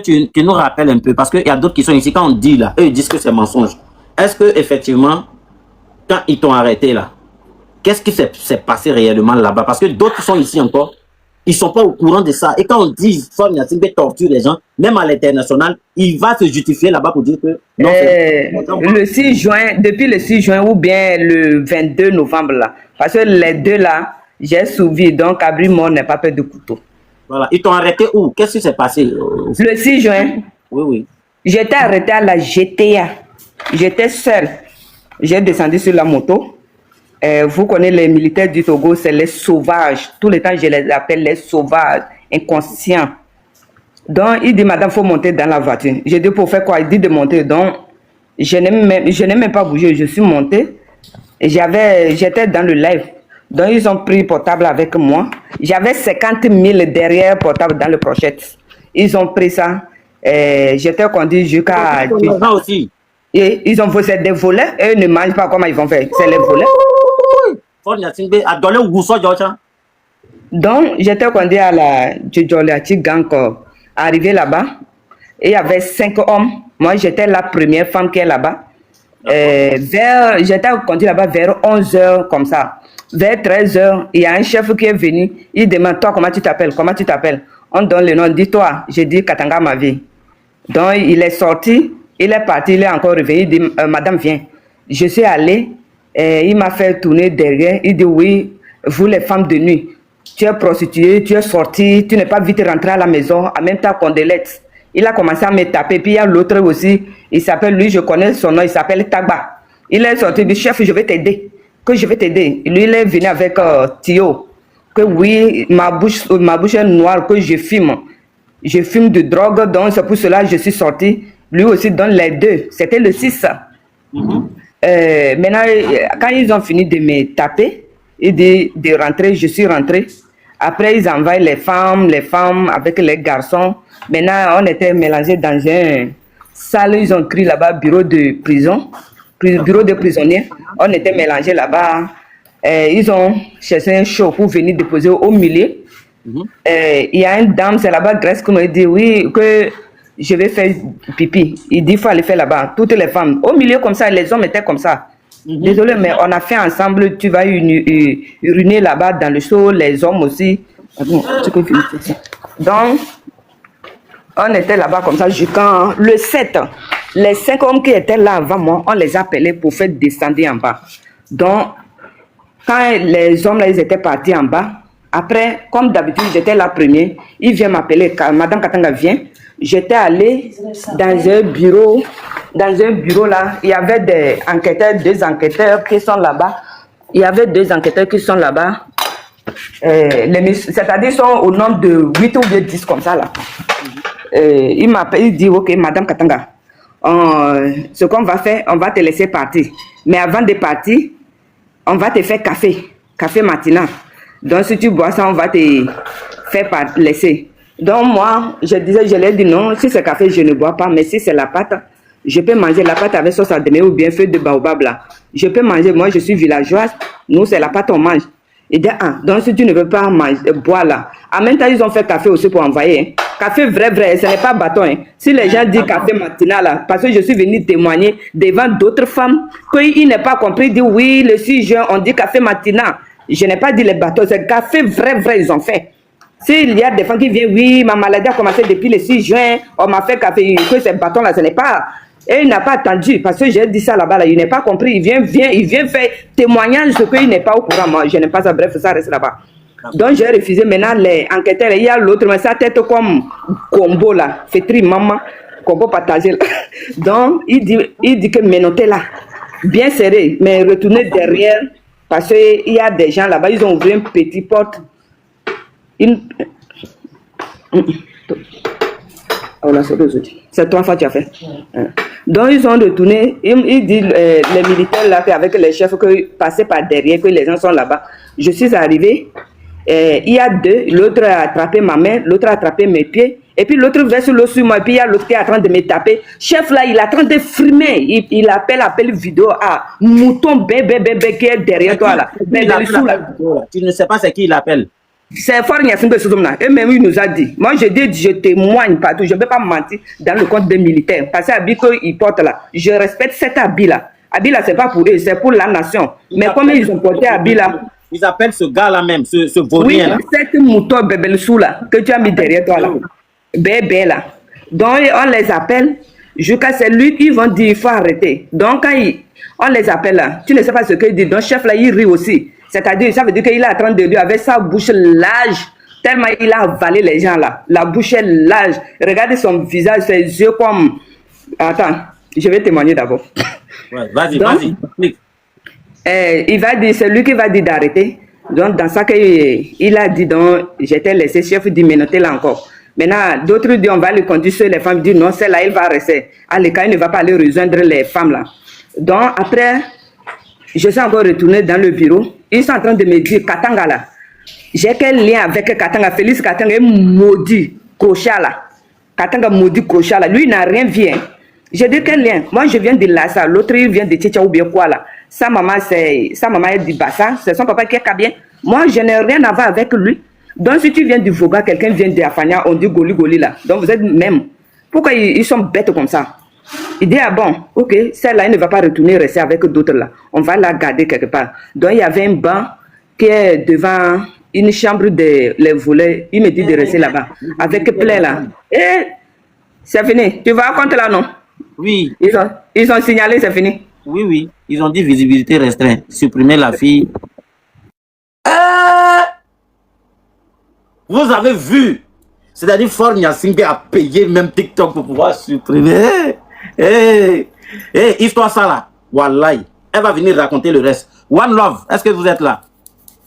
tu nous rappelles un peu, parce qu'il y a d'autres qui sont ici, quand on dit là, eux ils disent que c'est mensonge. Est-ce que effectivement, quand ils t'ont arrêté là, qu'est-ce qui s'est passé réellement là-bas? Parce que d'autres sont ici encore, ils ne sont pas au courant de ça. Et quand on dit Ford Gnassingbé torture les gens, même à l'international, il va se justifier là-bas pour dire que non, le 6 juin, depuis le 6 juin ou bien le 22 novembre là, parce que les deux là, j'ai suivi, donc Abri Mort n'est pas peur de couteau. Voilà. Ils t'ont arrêté où? Qu'est-ce qui s'est passé? Le 6 juin. Oui, oui. J'étais arrêté à la GTA. J'étais seul. J'ai descendu sur la moto. Vous connaissez les militaires du Togo, c'est les sauvages. Tout le temps, je les appelle les sauvages, inconscients. Donc, il dit, madame, il faut monter dans la voiture. J'ai dit, pour faire quoi? Il dit de monter. Donc, je n'ai même pas bougé. Je suis monté. J'étais dans le live. Donc, ils ont pris portable avec moi. J'avais 50 000 derrière portable dans le pochette. Ils ont pris ça. J'étais conduit jusqu'à... aussi. Et ils ont fait des volets. Eux ne mangent pas, comment ils vont faire? C'est les volets. Donc, j'étais conduit à la Djodjoliati Gang, arrivé là-bas. Et il y avait 5 hommes. Moi, j'étais la première femme qui est là-bas. J'étais conduit là-bas vers 11h, comme ça. Vers 13h, il y a un chef qui est venu. Il demande, toi, comment tu t'appelles? Comment tu t'appelles? On donne le nom. Dis-toi. J'ai dit Katanga ma vie. Donc, il est sorti. Il est parti. Il est encore revenu. Il dit, madame, viens. Je suis allé. Il m'a fait tourner derrière. Il dit, oui, vous les femmes de nuit, tu es prostituée, tu es sortie, tu n'es pas vite rentrée à la maison, en même temps qu'on délète. Il a commencé à me taper. Puis il y a l'autre aussi, il s'appelle, lui, je connais son nom, il s'appelle Tagba. Il est sorti, il dit, chef, je vais t'aider. Que je vais t'aider. Lui, il est venu avec Tio. Que oui, ma bouche est noire, que je fume. Je fume de drogue, donc c'est pour cela que je suis sorti. Lui aussi donne les deux. C'était le 6. Maintenant, quand ils ont fini de me taper et de rentrer, je suis rentré. Après, ils envoient les femmes avec les garçons. Maintenant, on était mélangés dans une salle, ils ont écrit là-bas bureau de prison, bureau de prisonniers. On était mélangés là-bas. Ils ont cherché un show pour venir déposer au milieu. Il y a une dame, c'est là-bas, Grèce, qui m'a dit oui, que je vais faire pipi. Il dit, il faut aller faire là-bas. Toutes les femmes. Au milieu comme ça, les hommes étaient comme ça. Désolé, mais on a fait ensemble, tu vas uriner là-bas dans le show, les hommes aussi. Donc, on était là-bas comme ça jusqu'en le 7. Les 5 hommes qui étaient là avant moi, on les appelait pour faire descendre en bas. Donc, quand les hommes là, ils étaient partis en bas, après, comme d'habitude, j'étais la première, il vient m'appeler, Madame Katanga vient. J'étais allé dans un bureau là, il y avait deux enquêteurs qui sont là-bas. Il y avait 2 enquêteurs qui sont là-bas. C'est-à-dire, ils sont au nombre de 8 ou 10 comme ça là. Il m'appelle, il dit, ok, Madame Katanga, ce qu'on va faire, on va te laisser partir. Mais avant de partir, on va te faire café matinal. Donc, si tu bois ça, on va te faire laisser. Donc, moi, je leur ai dit non, si c'est café, je ne bois pas, mais si c'est la pâte, je peux manger la pâte avec sauce à demi ou bien feuille de baobab là. Je peux manger, moi, je suis villageoise, nous, c'est la pâte, on mange. Il dit, donc si tu ne veux pas manger, boire là. En même temps, ils ont fait café aussi pour envoyer. Hein. Café vrai, ce n'est pas bâton. Hein. Si les gens disent café matinal là, parce que je suis venue témoigner devant d'autres femmes, qu'ils n'aient pas compris, ils disent oui, le 6 juin, on dit café matinal. Je n'ai pas dit les bateaux, c'est café vrai, ils ont fait. S'il y a des femmes qui viennent, oui, ma maladie a commencé depuis le 6 juin, on m'a fait café, que ces bâtons-là, ce n'est pas... Et il n'a pas attendu, parce que j'ai dit ça là-bas, là, il n'a pas compris, il vient faire témoignage de ce qu'il n'est pas au courant, moi, je n'aime pas ça, bref, ça reste là-bas. Donc j'ai refusé, maintenant les enquêteurs, il y a l'autre, mais sa tête comme combo là, fétri maman, combo partagé là. Donc il dit que menotez là, bien serré, mais retournez derrière, parce qu'il y a des gens là-bas, ils ont ouvert une petite porte. C'est 3 fois que tu as fait. Donc ils ont retourné, ils disent les militaires là, avec les chefs, que passaient par derrière, que les gens sont là-bas. Je suis arrivé, il y a 2, l'autre a attrapé ma main, l'autre a attrapé mes pieds, et puis l'autre verse l'eau sur moi, et puis il y a l'autre qui est en train de me taper. Chef là, il est en train de frimer, il appelle vidéo à mouton bébé qui est derrière toi là. Tu ne sais pas c'est qui il appelle. C'est fort Nyassimbe Soudoumna. Et même il nous a dit. Moi je dis, je témoigne partout. Je ne vais pas mentir dans le compte des militaires. Parce que l'habit qu'ils portent là, je respecte cet habit là. Habit là, c'est pas pour eux, c'est pour la nation. Mais comme ils ont porté habit là. Ils appellent ce gars là même, ce vaurien là. Oui, cette mouton Bebelsou là, que tu as mis derrière toi là. Bébé là. Donc on les appelle. Jusqu'à c'est lui qui vont dire il faut arrêter. Donc quand on les appelle là, tu ne sais pas ce qu'il dit. Donc chef là, il rit aussi. C'est-à-dire, ça veut dire qu'il est en train de lui avec sa bouche large, tellement il a avalé les gens là. La bouche est large. Regardez son visage, ses yeux comme... Attends, je vais témoigner d'abord. Ouais, vas-y. Il va dire, c'est lui qui va dire d'arrêter. Donc, dans ça qu'il a dit, donc, j'étais laissé, chef dit, mais notez là encore. Maintenant, d'autres disent, on va le conduire sur les femmes. Disent, non, celle-là, il va rester. À l'écart, il ne va pas aller rejoindre les femmes là. Donc, après, je suis encore retourné dans le bureau. Ils sont en train de me dire, Katanga là, j'ai quel lien avec Katanga? Félix Katanga est maudit, Crochat là. Katanga maudit Crochat là. Lui, il n'a rien vu. J'ai dit, quel lien? Moi, je viens de Lassa. L'autre, il vient de Tchétcha ou bien quoi là. Sa maman est du Bassa. C'est son papa qui est Kabien. Moi, je n'ai rien à voir avec lui. Donc, si tu viens du Voga, quelqu'un vient de Afania, on dit Goli Goli là. Donc, vous êtes même. Pourquoi ils sont bêtes comme ça? Il dit, ah bon, ok, celle-là, il ne va pas retourner rester avec d'autres là. On va la garder quelque part. Donc, il y avait un banc qui est devant une chambre de les volets. Il me dit de rester là-bas. Avec plein là. Et c'est fini. Tu vas compte là, non? Oui. Ils ont signalé, c'est fini. Oui. Ils ont dit visibilité restreinte. Supprimer la fille. Vous avez vu? C'est-à-dire, Fort Nyassimbe a payé même TikTok pour pouvoir supprimer. Histoire ça là. Wallahi. Elle va venir raconter le reste. One Love, est-ce que vous êtes là?